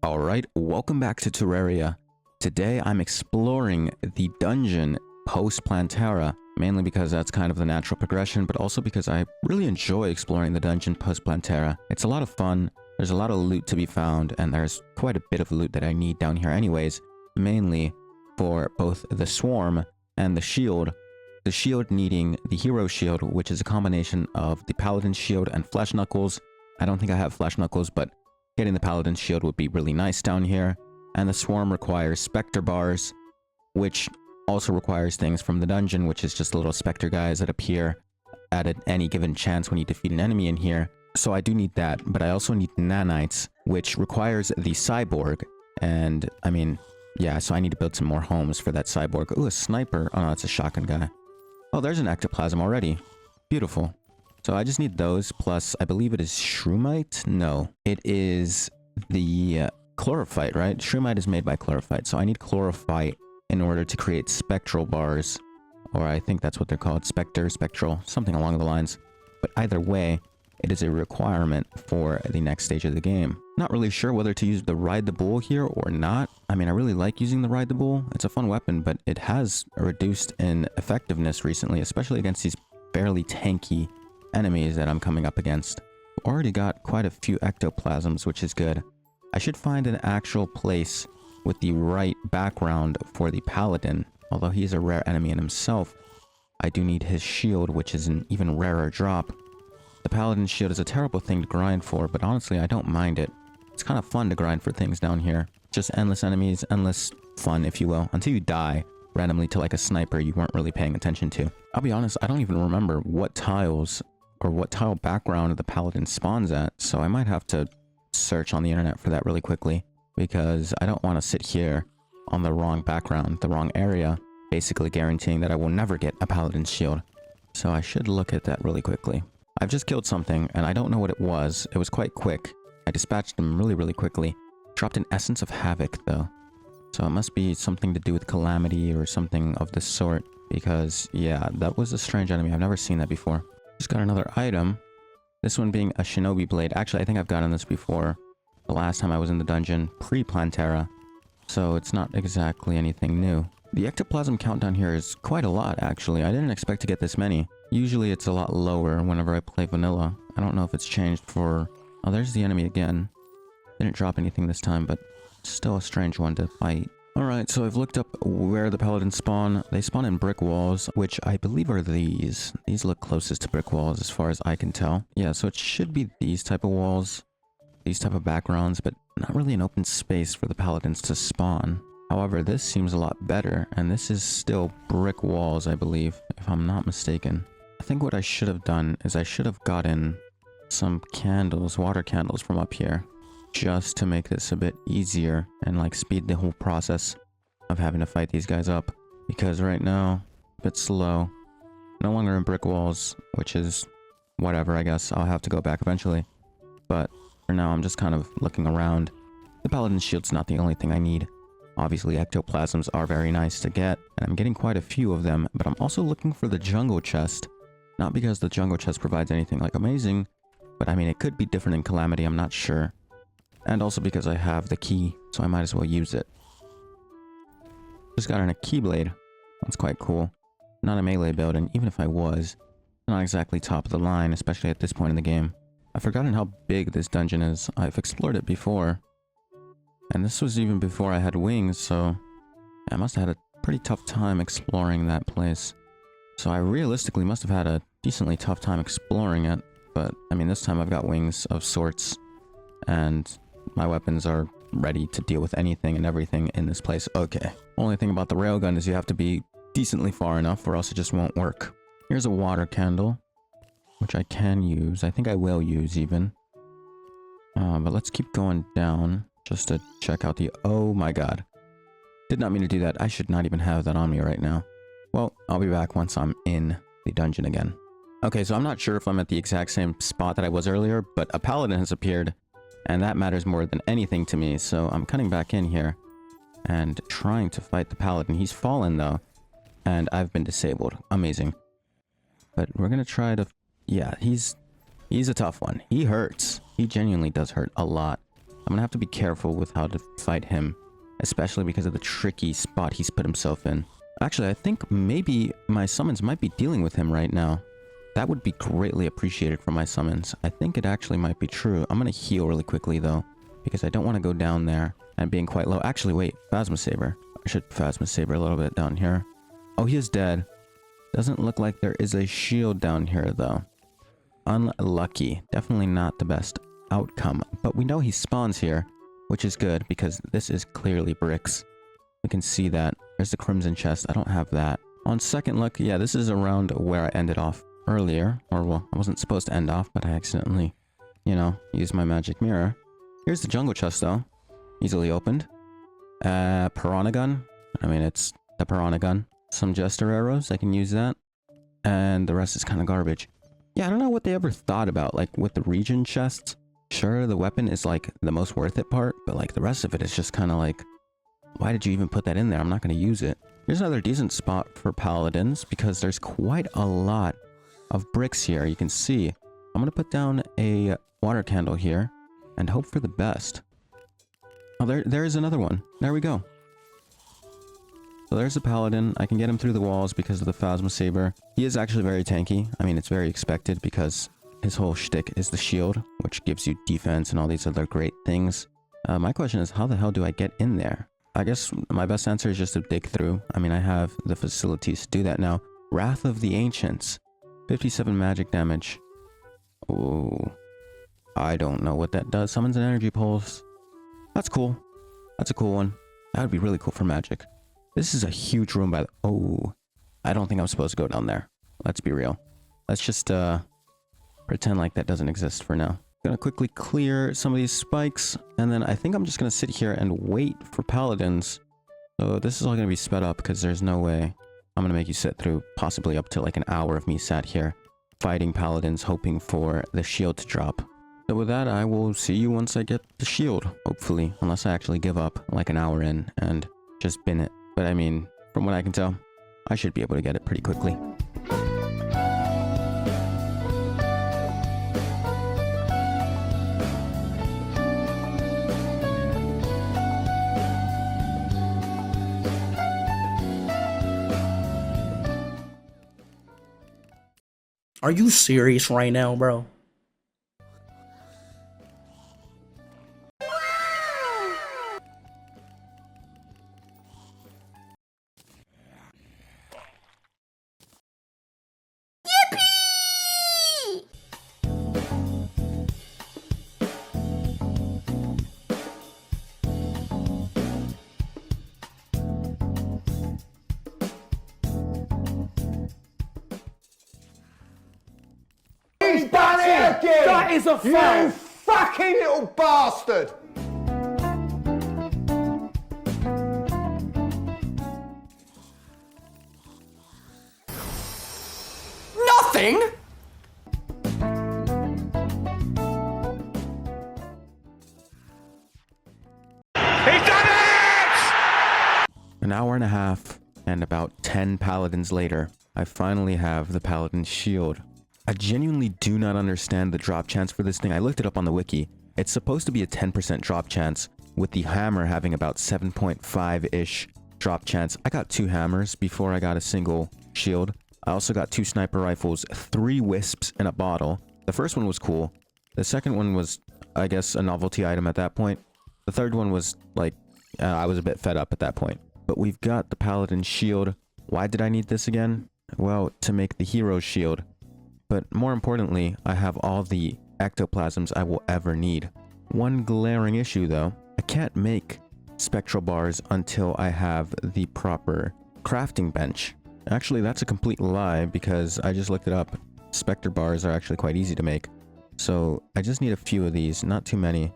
Alright, welcome back to Terraria. Today I'm exploring the dungeon post-Plantera, mainly because that's kind of the natural progression, but also because I really enjoy exploring the dungeon post-Plantera. It's a lot of fun, there's a lot of loot to be found, and there's quite a bit of loot that I need down here anyways, mainly for both the swarm and the shield. The shield needing the hero shield, which is a combination of the paladin shield and flesh knuckles. I don't think I have flesh knuckles, but getting the paladin shield would be really nice down here. And the swarm requires specter bars, which also requires things from the dungeon, which is just little specter guys that appear at any given chance when you defeat an enemy in here. So I do need that, but I also need nanites, which requires the cyborg. And I mean, yeah, so I need to build some more homes for that cyborg. Ooh, a sniper. Oh no, it's a shotgun guy. Oh, there's an ectoplasm already. Beautiful. So I just need those, plus I believe it is shroomite? No, it is the chlorophyte, right? Shroomite is made by chlorophyte, so I need chlorophyte in order to create spectral bars. Or I think that's what they're called, spectral, something along the lines. But either way, it is a requirement for the next stage of the game. Not really sure whether to use the Ride the Bull here or not. I mean, I really like using the Ride the Bull. It's a fun weapon, but it has reduced in effectiveness recently, especially against these fairly tanky enemies that I'm coming up against. Already got quite a few ectoplasms, which is good. I should find an actual place with the right background for the paladin. Although he's a rare enemy in himself, I do need his shield, which is an even rarer drop. The paladin shield is a terrible thing to grind for, but honestly I don't mind it. It's kind of fun to grind for things down here. Just endless enemies, endless fun if you will, until you die randomly to like a sniper you weren't really paying attention to. I'll be honest, I don't even remember what tiles or what tile background the paladin spawns at, so I might have to search on the internet for that really quickly, because I don't want to sit here on the wrong background, the wrong area, basically guaranteeing that I will never get a paladin's shield. So I should look at that really quickly. I've just killed something, and I don't know what it was. It was quite quick. I dispatched them really quickly. Dropped an Essence of Havoc, though. So it must be something to do with Calamity or something of this sort, because, yeah, that was a strange enemy. I've never seen that before. Just got another item. This one being a Shinobi Blade. Actually, I think I've gotten this before. The last time I was in the dungeon, pre-Plantera. So it's not exactly anything new. The ectoplasm count down here is quite a lot, actually. I didn't expect to get this many. Usually it's a lot lower whenever I play vanilla. I don't know if it's changed for... Oh, there's the enemy again. Didn't drop anything this time, but still a strange one to fight. Alright, so I've looked up where the paladins spawn. They spawn in brick walls, which I believe are these. These look closest to brick walls as far as I can tell. Yeah, so it should be these type of walls, these type of backgrounds, but not really an open space for the paladins to spawn. However, this seems a lot better, and this is still brick walls, I believe, if I'm not mistaken. I think what I should have done is I should have gotten some candles, water candles from up here, just to make this a bit easier and like speed the whole process of having to fight these guys up. Because right now, a bit slow. No longer in brick walls, which is whatever, I guess. I'll have to go back eventually. But for now, I'm just kind of looking around. The paladin shield's not the only thing I need. Obviously, ectoplasms are very nice to get, and I'm getting quite a few of them, but I'm also looking for the jungle chest. Not because the jungle chest provides anything like amazing, but I mean, it could be different in Calamity, I'm not sure. And also because I have the key, so I might as well use it. Just got a keyblade. That's quite cool. Not a melee build, and even if I was, not exactly top of the line, especially at this point in the game. I've forgotten how big this dungeon is. I've explored it before. And this was even before I had wings, so I must have had a pretty tough time exploring that place. So I realistically must have had a decently tough time exploring it, but I mean, this time I've got wings of sorts, and my weapons are ready to deal with anything and everything in this place. Okay. Only thing about the railgun is you have to be decently far enough or else it just won't work. Here's a water candle, which I can use. I think I will use even. But let's keep going down just to check out the... Oh my god. Did not mean to do that. I should not even have that on me right now. Well, I'll be back once I'm in the dungeon again. Okay, so I'm not sure if I'm at the exact same spot that I was earlier, but a paladin has appeared, and that matters more than anything to me, so I'm cutting back in here and trying to fight the paladin. He's fallen, though, and I've been disabled. Amazing. But we're gonna try to... Yeah, he's a tough one. He hurts. He genuinely does hurt a lot. I'm gonna have to be careful with how to fight him, especially because of the tricky spot he's put himself in. Actually, I think maybe my summons might be dealing with him right now. That would be greatly appreciated from my summons. I think it actually might be true. I'm gonna heal really quickly though, because I don't want to go down there and being quite low. Actually, wait, Phasma Saber. I should Phasma Saber a little bit down here. Oh, he is dead. Doesn't look like there is a shield down here though. Unlucky. Definitely not the best outcome. But we know he spawns here, which is good because this is clearly bricks. We can see that. There's the Crimson Chest. I don't have that. On second look, yeah, this is around where I ended off earlier. Or, well, I wasn't supposed to end off, but I accidentally, you know, used my magic mirror. Here's the jungle chest, though. Easily opened. Piranha gun. I mean, it's the piranha gun. Some jester arrows. I can use that. And the rest is kind of garbage. Yeah, I don't know what they ever thought about, like, with the region chests. Sure, the weapon is, like, the most worth it part, but, like, the rest of it is just kind of like, why did you even put that in there? I'm not going to use it. Here's another decent spot for paladins, because there's quite a lot of bricks here. You can see. I'm going to put down a water candle here, and hope for the best. Oh, there is another one. There we go. So there's a paladin. I can get him through the walls because of the Phasma Saber. He is actually very tanky. I mean, it's very expected because his whole shtick is the shield, which gives you defense and all these other great things. My question is, how the hell do I get in there? I guess my best answer is just to dig through. I mean, I have the facilities to do that now. Wrath of the Ancients. 57 magic damage. Oh, I don't know what that does. Summons an energy pulse. That's cool. That's a cool one. That would be really cool for magic. This is a huge room by the... Oh, I don't think I'm supposed to go down there. Let's be real. Let's just pretend like that doesn't exist for now. Gonna quickly clear some of these spikes, and then I think I'm just gonna sit here and wait for paladins. So this is all gonna be sped up because there's no way I'm gonna make you sit through possibly up to like an hour of me sat here fighting paladins, hoping for the shield to drop. So with that, I will see you once I get the shield, hopefully, unless I actually give up like an hour in and just bin it. But I mean, from what I can tell, I should be able to get it pretty quickly. Are you serious right now, bro? He's done it again! That is a foul! You fucking little bastard! Nothing? He's done it! An hour and a half and about 10 paladins later, I finally have the paladin shield. I genuinely do not understand the drop chance for this thing. I looked it up on the wiki. It's supposed to be a 10% drop chance, with the hammer having about 7.5-ish drop chance. I got 2 hammers before I got a single shield. I also got 2 sniper rifles, 3 wisps in a bottle. The first one was cool. The second one was, I guess, a novelty item at that point. The third one was, like, I was a bit fed up at that point. But we've got the paladin shield. Why did I need this again? Well, to make the hero shield. But more importantly, I have all the ectoplasms I will ever need. One glaring issue though, I can't make spectral bars until I have the proper crafting bench. Actually, that's a complete lie because I just looked it up. Spectre bars are actually quite easy to make. So I just need a few of these, not too many.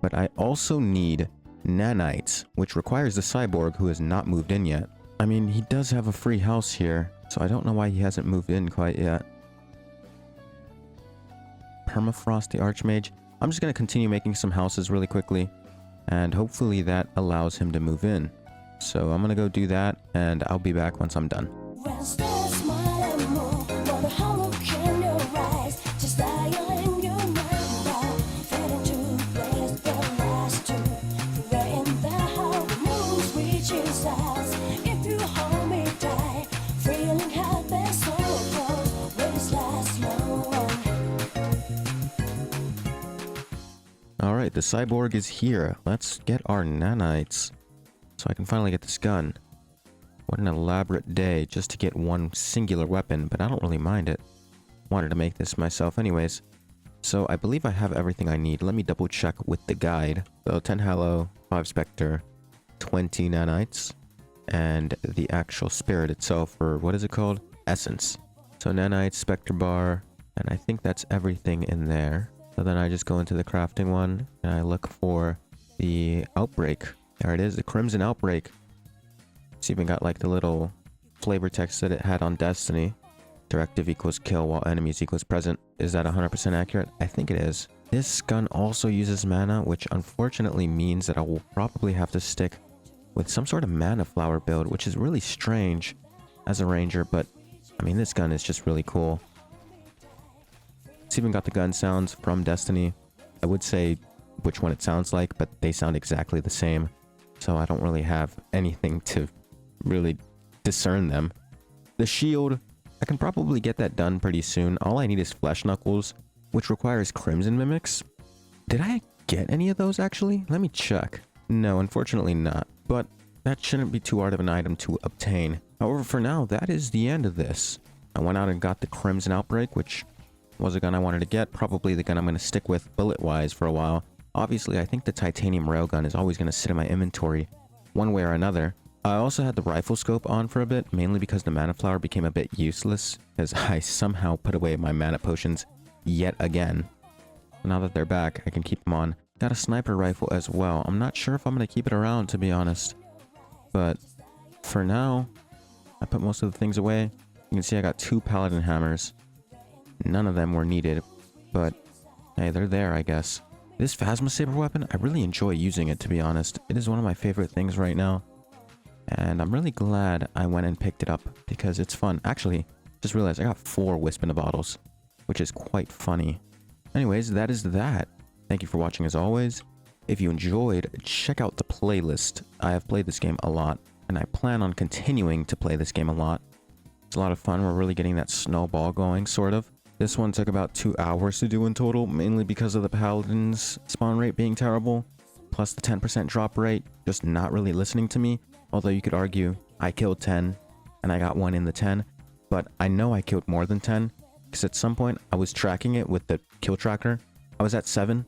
But I also need nanites, which requires the cyborg who has not moved in yet. I mean, he does have a free house here, so I don't know why he hasn't moved in quite yet. Permafrost the Archmage. I'm just going to continue making some houses really quickly, and hopefully that allows him to move in. So I'm going to go do that, and I'll be back once I'm done. the cyborg is here. Let's get our nanites so I can finally get this gun. What an elaborate day just to get one singular weapon, but I don't really mind it. Wanted to make this myself anyways. So I believe I have everything I need. Let me double check with the guide. So 10 Halo, 5 Spectre, 20 nanites, and the actual spirit itself, or what is it called? Essence. So nanites, Spectre bar, and I think that's everything in there. So then I just go into the crafting one, and I look for the outbreak. There it is, the Crimson Outbreak. It's even got like the little flavor text that it had on Destiny. Directive equals kill while enemies equals present. Is that 100% accurate? I think it is. This gun also uses mana, which unfortunately means that I will probably have to stick with some sort of mana flower build, which is really strange as a ranger, but I mean, this gun is just really cool. It's even got the gun sounds from Destiny. I would say which one it sounds like, but they sound exactly the same. So I don't really have anything to really discern them. The shield, I can probably get that done pretty soon. All I need is Flesh Knuckles, which requires Crimson Mimics. Did I get any of those actually? Let me check. No, unfortunately not. But that shouldn't be too hard of an item to obtain. However, for now, that is the end of this. I went out and got the Crimson Outbreak, which was a gun I wanted to get. Probably the gun I'm going to stick with bullet-wise for a while. Obviously, I think the titanium railgun is always going to sit in my inventory one way or another. I also had the rifle scope on for a bit, mainly because the mana flower became a bit useless, as I somehow put away my mana potions yet again. Now that they're back, I can keep them on. Got a sniper rifle as well. I'm not sure if I'm going to keep it around, to be honest. But for now, I put most of the things away. You can see I got 2 Paladin hammers. None of them were needed, but hey, they're there, I guess. This Phasma Saber weapon, I really enjoy using it, to be honest. It is one of my favorite things right now. And I'm really glad I went and picked it up because it's fun. Actually, just realized I got 4 Wisp in the bottles, which is quite funny. Anyways, that is that. Thank you for watching as always. If you enjoyed, check out the playlist. I have played this game a lot, and I plan on continuing to play this game a lot. It's a lot of fun. We're really getting that snowball going, sort of. This one took about 2 hours to do in total, mainly because of the Paladin's spawn rate being terrible, plus the 10% drop rate, just not really listening to me. Although you could argue I killed 10, and I got 1 in the 10, but I know I killed more than 10, because at some point I was tracking it with the kill tracker. I was at 7.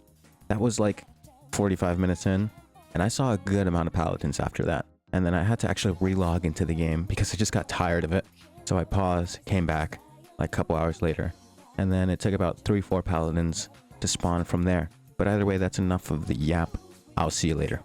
That was like 45 minutes in, and I saw a good amount of Paladins after that. And then I had to actually relog into the game because I just got tired of it. So I paused, came back like a couple hours later, and then it took about 3-4 Paladins to spawn from there. But either way, that's enough of the yap. I'll see you later.